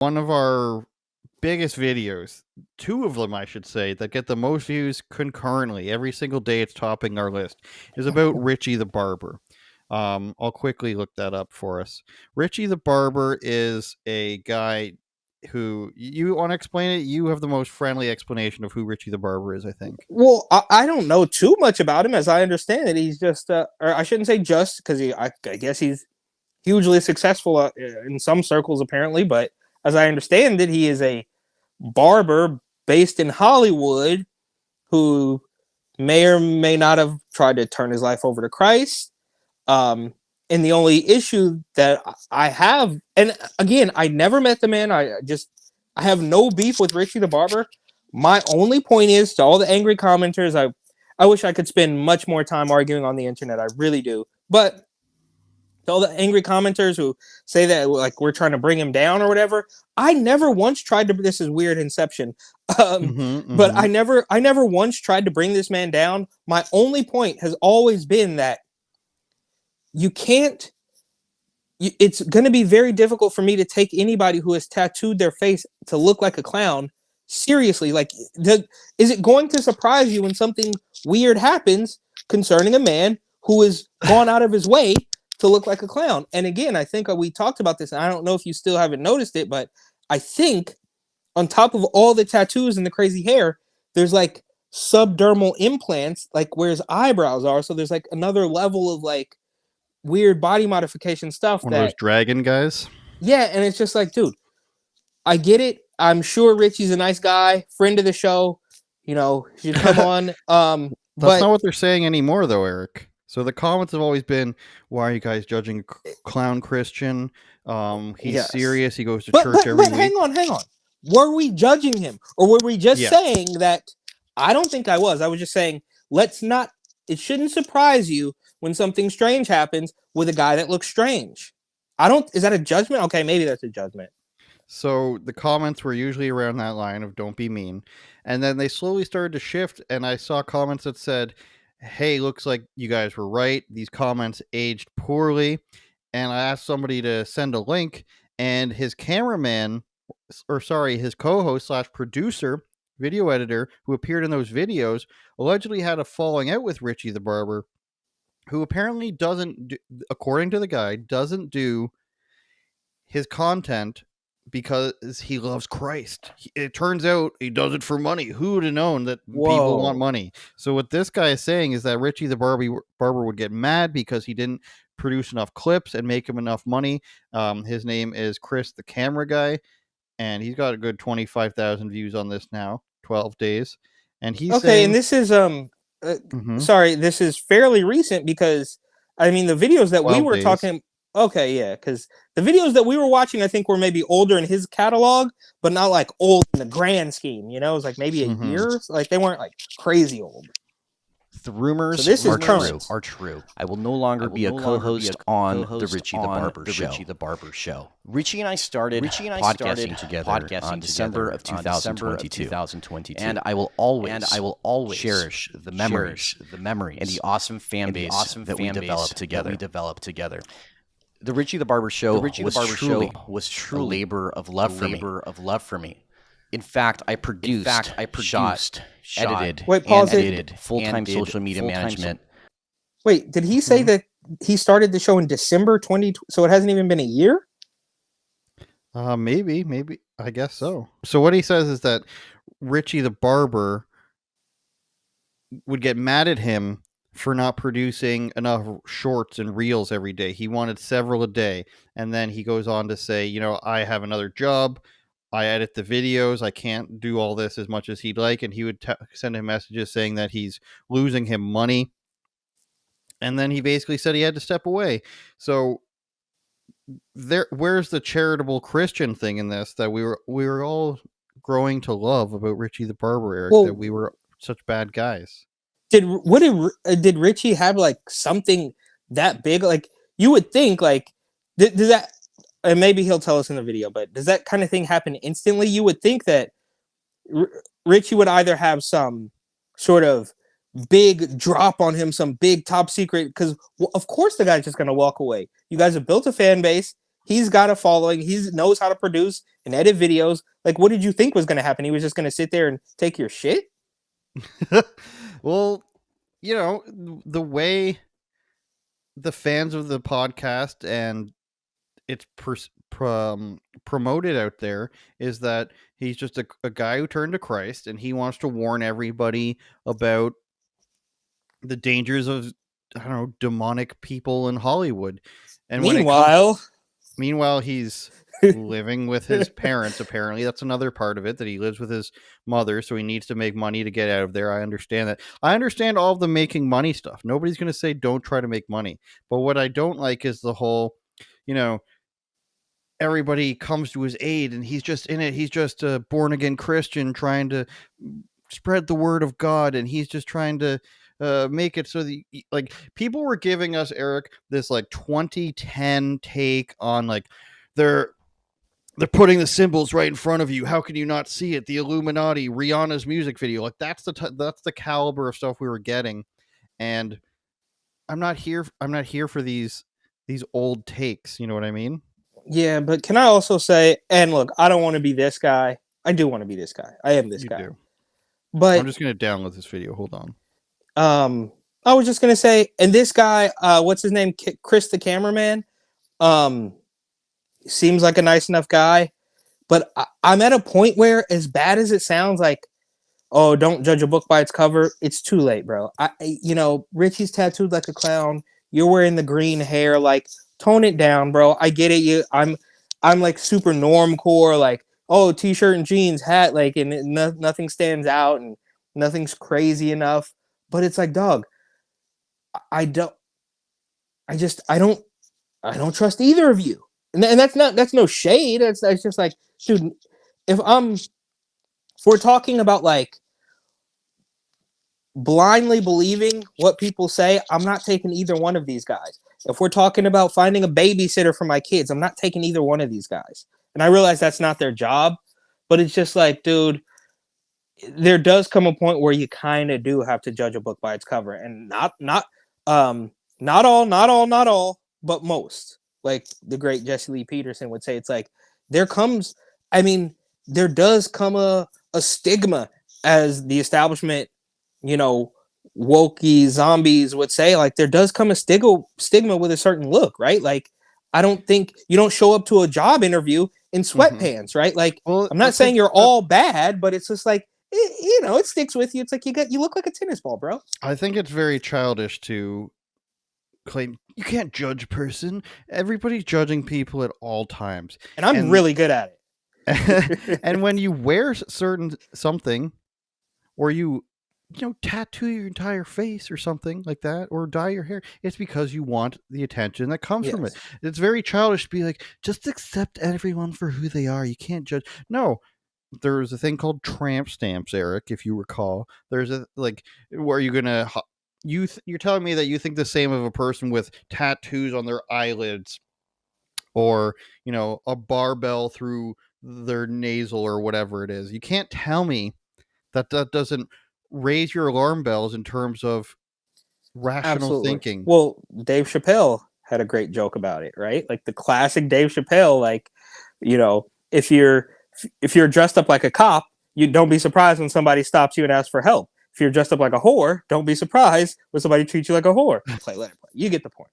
One of our biggest videos, two of them, I should say, that get the most views concurrently every single day, it's topping our list, is about Richie the Barber. I'll quickly look that up for us. Richie the Barber is a guy who, you want to explain it? You have the most friendly explanation of who Richie the Barber is, I think. Well, I don't know too much about him. As I understand it, he's just, or I shouldn't say just, because I guess he's hugely successful in some circles, apparently. But as I understand it, he is a barber based in Hollywood who may or may not have tried to turn his life over to Christ. And the only issue that I have, and again, I never met the man. I have no beef with Richie the Barber. My only point is to all the angry commenters, I wish I could spend much more time arguing on the internet. I really do. But to all the angry commenters who say that like we're trying to bring him down or whatever, I never once tried to. This is weird Inception, but I never once tried to bring this man down. My only point has always been that you can't. It's going to be very difficult for me to take anybody who has tattooed their face to look like a clown seriously. Like, is it going to surprise you when something weird happens concerning a man who has gone out of his way to look like a clown? And again, I think we talked about this, and I don't know if you still haven't noticed it, but I think on top of all the tattoos and the crazy hair, there's like subdermal implants, like where his eyebrows are. So there's like another level of like weird body modification stuff. One of those dragon guys. Yeah, and it's just like, dude, I get it. I'm sure Richie's a nice guy, friend of the show. You know, he should come on. That's not what they're saying anymore, though, Eric. So the comments have always been, "Why are you guys judging clown Christian? He's serious. He goes to church every week." Hang on. Were we judging him, or were we just saying that? I don't think I was. I was just saying, let's not. It shouldn't surprise you when something strange happens with a guy that looks strange. Is that a judgment? Okay, maybe that's a judgment. So the comments were usually around that line of "don't be mean," and then they slowly started to shift, and I saw comments that said, "Hey, looks like you guys were right. These comments aged poorly." And I asked somebody to send a link, and his cameraman, his co-host slash producer, video editor, who appeared in those videos, allegedly had a falling out with Richie the Barber, who apparently according to the guy, doesn't do his content because he loves Christ. It turns out he does it for money. Who would have known that people want money? So what this guy is saying is that Richie the Barber would get mad because he didn't produce enough clips and make him enough money. His name is Chris, the camera guy, and he's got a good 25,000 views on this now, 12 days. And he's saying, and this is sorry, this is fairly recent because I mean the videos that we were talking. Okay, yeah, because the videos that we were watching, I think, were maybe older in his catalog, but not like old in the grand scheme. You know, it was like maybe a year. Like they weren't like crazy old. The rumors are true. I will no longer be a co-host on the Richie the Barber Show. Richie and I started podcasting together on December of 2022. And I will always cherish the memories and the awesome fan base that we developed together. The Richie the Barber Show was truly a labor of love for me. In fact, I produced, shot, edited full-time social media management. Wait, did he say that he started the show in December 2020? So it hasn't even been a year? Maybe. I guess so. So what he says is that Richie the Barber would get mad at him for not producing enough shorts and reels every day. He wanted several a day. And then he goes on to say, you know, I have another job. I edit the videos. I can't do all this as much as he'd like. And he would send him messages saying that he's losing him money. And then he basically said he had to step away. So where's the charitable Christian thing in this that we were all growing to love about Richie the Barber, Eric, that we were such bad guys? Did Richie have like something that big? Like you would think like, does that, and maybe he'll tell us in the video, but does that kind of thing happen instantly? You would think that Richie would either have some sort of big drop on him, some big top secret, because of course the guy's just going to walk away. You guys have built a fan base. He's got a following. He knows how to produce and edit videos. Like, what did you think was going to happen? He was just going to sit there and take your shit? Well, the way the fans of the podcast and it's promoted out there is that he's just a guy who turned to Christ, and he wants to warn everybody about the dangers of, I don't know, demonic people in Hollywood. And meanwhile, he's living with his parents. Apparently, that's another part of it, that he lives with his mother, so he needs to make money to get out of there. I understand that. I understand all of the making money stuff. Nobody's going to say don't try to make money. But what I don't like is the whole, everybody comes to his aid, and he's just in it. He's just a born again Christian trying to spread the word of God, and he's just trying to make it so that, like, people were giving us, Eric, this like 2010 take on, like, they're putting the symbols right in front of you. How can you not see it? The Illuminati, Rihanna's music video, like that's the caliber of stuff we were getting, and I'm not here for these old takes. You know what I mean? Yeah, but can I also say, and look, I don't want to be this guy. I do want to be this guy. I am this guy. But I'm just going to download this video. Hold on. I was just going to say, and this guy, what's his name? Chris the cameraman. Seems like a nice enough guy, but I'm at a point where, as bad as it sounds, like, oh, don't judge a book by its cover, it's too late, bro. Richie's tattooed like a clown. You're wearing the green hair, like, tone it down, bro. I get it. I'm like super normcore, like, oh, t-shirt and jeans, hat, like, and nothing stands out and nothing's crazy enough. But it's like, dog, I don't trust either of you. And that's no shade. That's just like, dude, if we're talking about like blindly believing what people say, I'm not taking either one of these guys. If we're talking about finding a babysitter for my kids, I'm not taking either one of these guys. And I realize that's not their job, but it's just like, dude, there does come a point where you kind of do have to judge a book by its cover, and not all, but most. Like the great Jesse Lee Peterson would say, it's like there does come a stigma, as the establishment, wokey zombies would say, like there does come a stigma with a certain look, right? Like, I don't think you don't show up to a job interview in sweatpants, right? Like, well, I'm not saying you're all bad, but it's just like, it sticks with you. It's like you look like a tennis ball, bro. I think it's very childish to claim you can't judge a person. Everybody's judging people at all times, and I'm really good at it. And when you wear something, or you tattoo your entire face or something like that, or dye your hair, it's because you want the attention that comes from it. It's very childish to be like, just accept everyone for who they are. You can't judge. No. There's a thing called tramp stamps, Eric, if you recall. There's a, like, where you're gonna you're telling me that you think the same of a person with tattoos on their eyelids, or a barbell through their nasal, or whatever it is. You can't tell me that doesn't raise your alarm bells in terms of rational thinking. Well, Dave Chappelle had a great joke about it, right? Like the classic Dave Chappelle, like, if you're dressed up like a cop, you don't be surprised when somebody stops you and asks for help. If you're dressed up like a whore, don't be surprised when somebody treats you like a whore. Let it play. You get the point.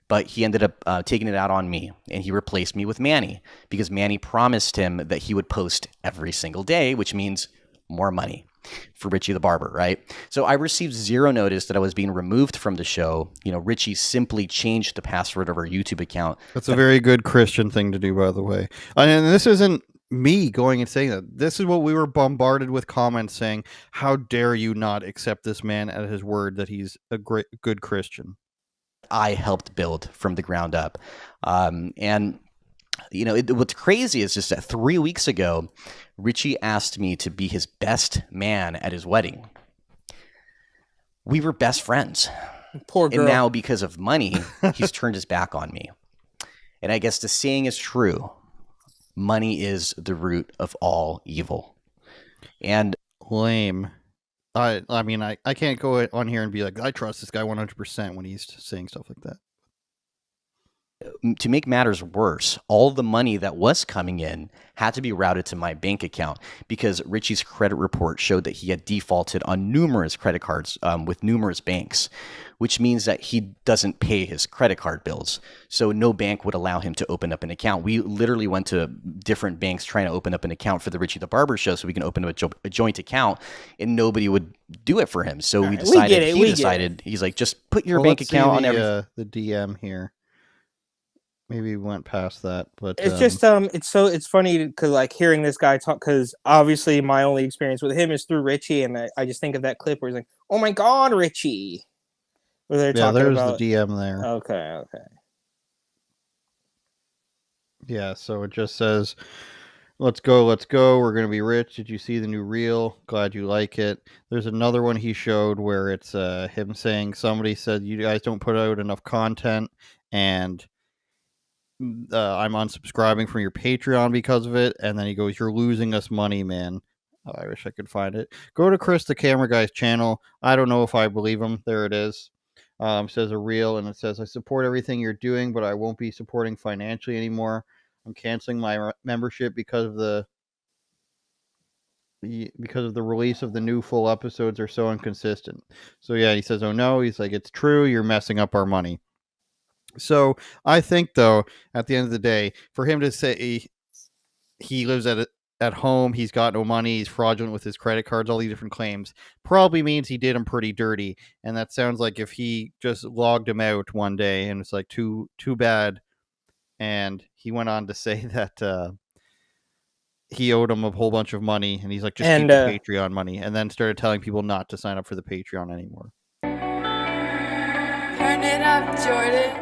But he ended up taking it out on me, and he replaced me with Manny, because Manny promised him that he would post every single day, which means more money for Richie the Barber, right? So I received zero notice that I was being removed from the show. Richie simply changed the password of our YouTube account. That's a very good Christian thing to do, by the way. And this isn't me going and saying that. This is what we were bombarded with comments saying, how dare you not accept this man at his word that he's a good Christian. I helped build from the ground up. What's crazy is just that 3 weeks ago, Richie asked me to be his best man at his wedding. We were best friends. Poor girl. And now, because of money, he's turned his back on me. And I guess the saying is true. Money is the root of all evil. And lame. I mean, I can't go on here and be like, I trust this guy 100% when he's saying stuff like that. to make matters worse, all the money that was coming in had to be routed to my bank account because Richie's credit report showed that he had defaulted on numerous credit cards with numerous banks, which means that he doesn't pay his credit card bills. So no bank would allow him to open up an account. We literally went to different banks trying to open up an account for the Richie the Barber show so we can open up a joint account, and nobody would do it for him. So we decided, he's like, just put your bank account on everything. The DM here. Maybe we went past that, but it's just it's funny because like hearing this guy talk, because obviously my only experience with him is through Richie, and I just think of that clip where he's like, "Oh my God, Richie," where they're talking about the DM there. Okay. Yeah, so it just says, let's go. We're going to be rich. Did you see the new reel? Glad you like it. There's another one he showed where it's him saying somebody said, you guys don't put out enough content, and I'm unsubscribing from your Patreon because of it. And then he goes, you're losing us money, man. Oh, I wish I could find it. Go to Chris the Camera Guy's channel. I don't know if I believe him. There it is. Says a reel, and it says, I support everything you're doing, but I won't be supporting financially anymore. I'm canceling my membership because of the release of the new full episodes are so inconsistent. So yeah, he says, oh no, he's like, it's true, you're messing up our money. So I think, though, at the end of the day, for him to say he lives at home, he's got no money, he's fraudulent with his credit cards, all these different claims, probably means he did him pretty dirty. And that sounds like if he just logged him out one day and it's like too bad. And he went on to say that he owed him a whole bunch of money, and he's like, just keep the Patreon money, and then started telling people not to sign up for the Patreon anymore. Turn it up, Jordan.